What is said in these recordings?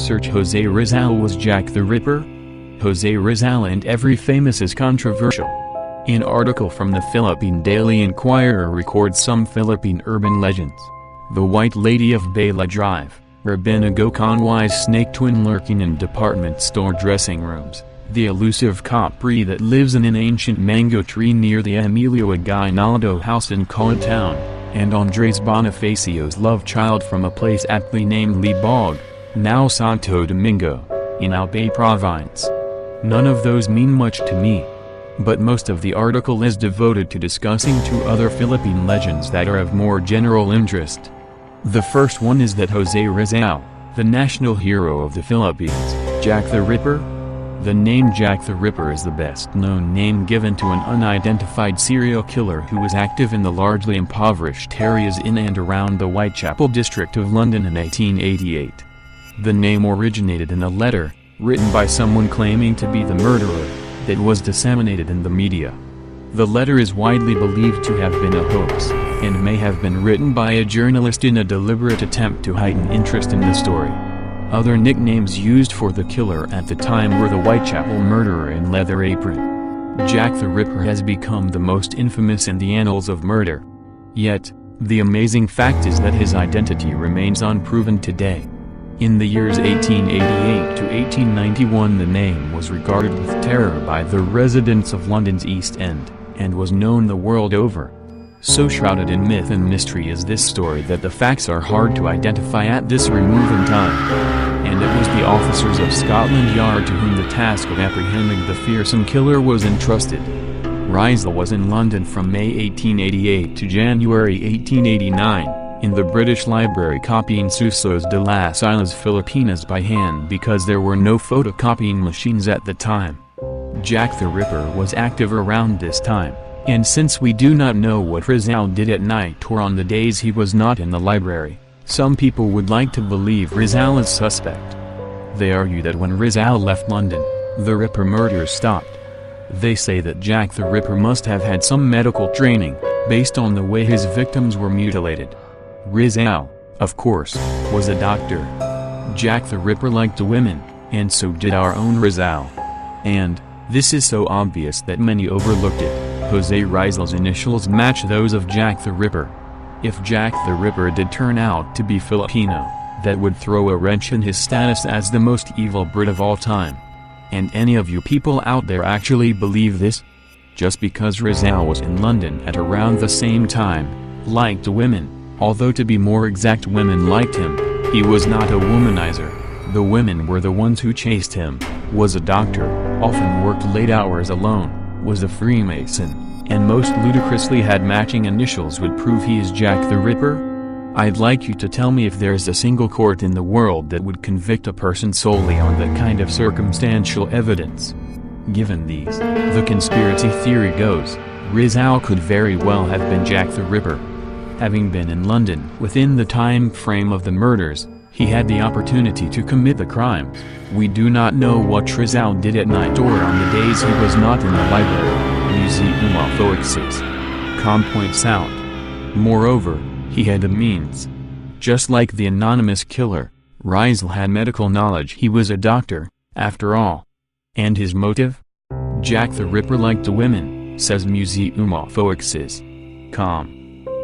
research Jose Rizal was Jack the Ripper? Jose Rizal and every famous is controversial. An article from the Philippine Daily Inquirer records some Philippine urban legends. The White Lady of Bala Drive, Rabinago Conway's snake twin lurking in department store dressing rooms, the elusive Capri that lives in an ancient mango tree near the Emilio Aguinaldo house in Collet Town, and Andres Bonifacio's love child from a place aptly named Libog, now Santo Domingo, in Albay Province. None of those mean much to me. But most of the article is devoted to discussing two other Philippine legends that are of more general interest. The first one is that Jose Rizal, the national hero of the Philippines, Jack the Ripper. The name Jack the Ripper is the best-known name given to an unidentified serial killer who was active in the largely impoverished areas in and around the Whitechapel district of London in 1888. The name originated in a letter, written by someone claiming to be the murderer, that was disseminated in the media. The letter is widely believed to have been a hoax, and may have been written by a journalist in a deliberate attempt to heighten interest in the story. Other nicknames used for the killer at the time were the Whitechapel Murderer and Leather Apron. Jack the Ripper has become the most infamous in the annals of murder. Yet, the amazing fact is that his identity remains unproven today. In the years 1888 to 1891 the name was regarded with terror by the residents of London's East End, and was known the world over. So shrouded in myth and mystery is this story that the facts are hard to identify at this remove in time. And it was the officers of Scotland Yard to whom the task of apprehending the fearsome killer was entrusted. Rizal was in London from May 1888 to January 1889, in the British Library copying Susos de las Islas Filipinas by hand because there were no photocopying machines at the time. Jack the Ripper was active around this time. And since we do not know what Rizal did at night or on the days he was not in the library, some people would like to believe Rizal is suspect. They argue that when Rizal left London, the Ripper murders stopped. They say that Jack the Ripper must have had some medical training, based on the way his victims were mutilated. Rizal, of course, was a doctor. Jack the Ripper liked women, and so did our own Rizal. And, this is so obvious that many overlooked it. Jose Rizal's initials match those of Jack the Ripper. If Jack the Ripper did turn out to be Filipino, that would throw a wrench in his status as the most evil Brit of all time. And any of you people out there actually believe this? Just because Rizal was in London at around the same time, liked women, although to be more exact women liked him, he was not a womanizer. The women were the ones who chased him, was a doctor, often worked late hours alone, was a Freemason, and most ludicrously had matching initials would prove he is Jack the Ripper? I'd like you to tell me if there's a single court in the world that would convict a person solely on that kind of circumstantial evidence. Given these, the conspiracy theory goes, Rizal could very well have been Jack the Ripper. Having been in London within the time frame of the murders, he had the opportunity to commit the crimes. We do not know what Rizal did at night or on the days he was not in the library, Museum of Foxes. Com points out. Moreover, he had the means. Just like the anonymous killer, Rizal had medical knowledge. He was a doctor, after all. And his motive? Jack the Ripper liked women, says Museum of Foxes.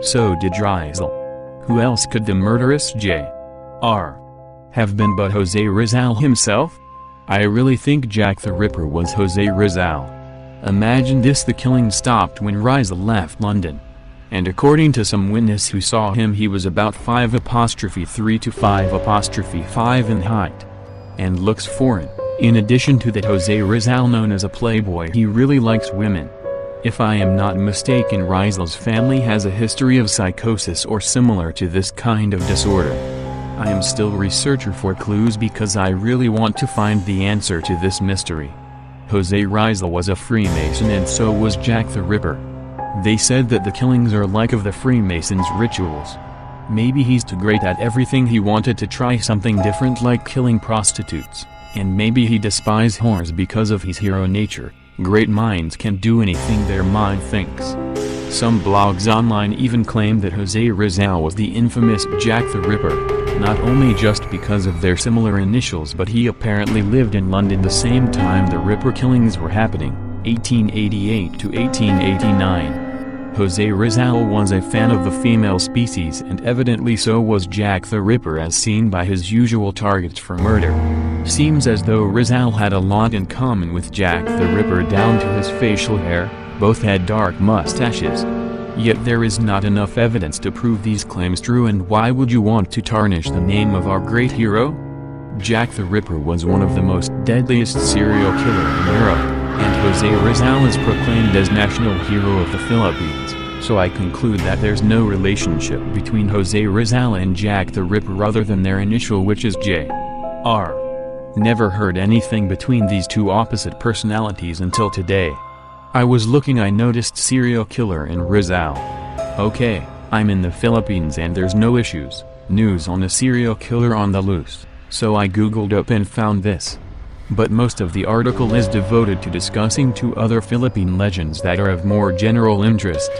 So did Rizal. Who else could the murderous J.R. have been but Jose Rizal himself? I really think Jack the Ripper was Jose Rizal. Imagine this: the killing stopped when Rizal left London. And according to some witness who saw him, he was about 5'3" to 5'5" in height. And looks foreign. In addition to that, Jose Rizal, known as a playboy, he really likes women. If I am not mistaken, Rizal's family has a history of psychosis or similar to this kind of disorder. I am still a researcher for clues because I really want to find the answer to this mystery. Jose Rizal was a Freemason, and so was Jack the Ripper. They said that the killings are like of the Freemasons' rituals. Maybe he's too great at everything, he wanted to try something different like killing prostitutes, and maybe he despised whores because of his hero nature. Great minds can do anything their mind thinks. Some blogs online even claim that Jose Rizal was the infamous Jack the Ripper. not only just because of their similar initials, but he apparently lived in London the same time the Ripper killings were happening, 1888 to 1889. Jose Rizal was a fan of the female species, and evidently so was Jack the Ripper, as seen by his usual targets for murder. Seems as though Rizal had a lot in common with Jack the Ripper down to his facial hair. Both had dark mustaches. Yet there is not enough evidence to prove these claims true, and why would you want to tarnish the name of our great hero? Jack the Ripper was one of the most deadliest serial killer in Europe, and Jose Rizal is proclaimed as national hero of the Philippines, so I conclude that there's no relationship between Jose Rizal and Jack the Ripper other than their initial, which is J.R. Never heard anything between these two opposite personalities until today. I was looking, I noticed serial killer in Rizal. Okay, I'm in the Philippines and there's no issues, news on a serial killer on the loose, so I googled up and found this. But most of the article is devoted to discussing two other Philippine legends that are of more general interest.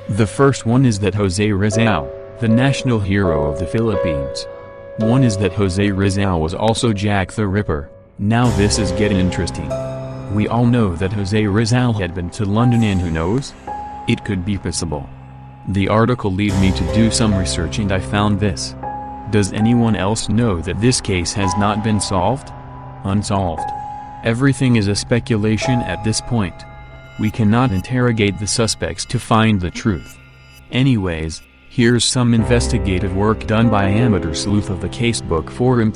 The first one is that Jose Rizal, the national hero of the Philippines. One is that Jose Rizal was also Jack the Ripper. Now this is getting interesting. We all know that Jose Rizal had been to London, and who knows? It could be possible. The article led me to do some research and I found this. Does anyone else know that this case has not been solved? Unsolved. Everything is a speculation at this point. We cannot interrogate the suspects to find the truth. Anyways, here's some investigative work done by amateur sleuth of the Casebook Forum.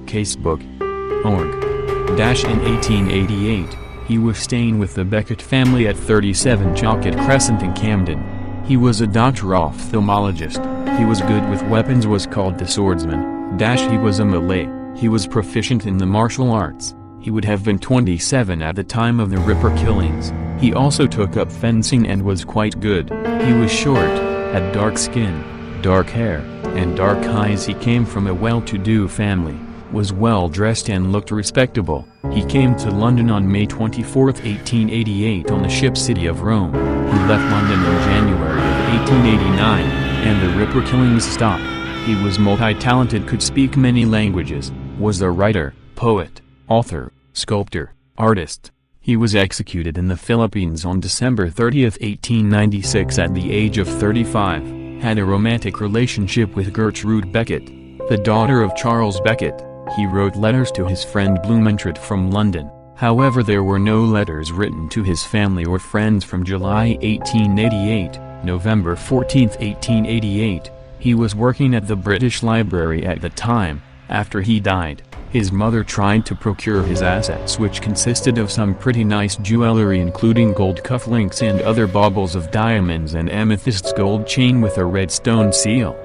Casebook.org. In 1888, he was staying with the Beckett family at 37 Chalkett Crescent in Camden. He was a doctor ophthalmologist. He was good with weapons, was called the swordsman. He was a Malay. He was proficient in the martial arts. He would have been 27 at the time of the Ripper killings. He also took up fencing and was quite good. He was short, had dark skin, dark hair, and dark eyes. He came from a well-to-do family, was well-dressed and looked respectable. He came to London on May 24, 1888 on the ship City of Rome. He left London in January of 1889, and the Ripper killings stopped. He was multi-talented, could speak many languages, was a writer, poet, author, sculptor, artist. He was executed in the Philippines on December 30, 1896 at the age of 35, had a romantic relationship with Gertrude Beckett, the daughter of Charles Beckett. He wrote letters to his friend Blumentritt from London. However, there were no letters written to his family or friends from July 1888, November 14, 1888. He was working at the British Library at the time. After he died, his mother tried to procure his assets, which consisted of some pretty nice jewelry including gold cufflinks and other baubles of diamonds and amethysts, gold chain with a red stone seal.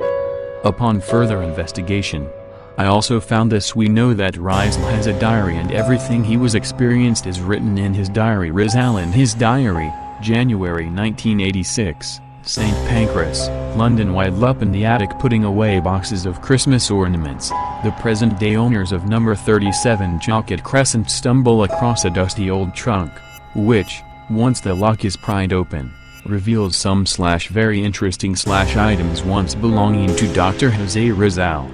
Upon further investigation, I also found this. We know that Rizal has a diary and everything he was experienced is written in his diary. Rizal in his diary, January 1986, St. Pancras, London. While up in the attic putting away boxes of Christmas ornaments, the present-day owners of number 37 Chalkett Crescent stumble across a dusty old trunk, which, once the lock is pried open, reveals some very interesting items once belonging to Dr. Jose Rizal.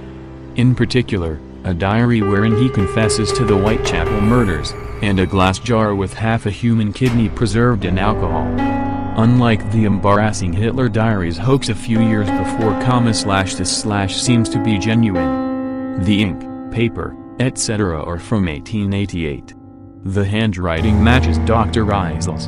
In particular, a diary wherein he confesses to the Whitechapel murders, and a glass jar with half a human kidney preserved in alcohol. Unlike the embarrassing Hitler diaries hoax a few years before, this seems to be genuine. The ink, paper, etc. are from 1888. The handwriting matches Dr. Rizal's.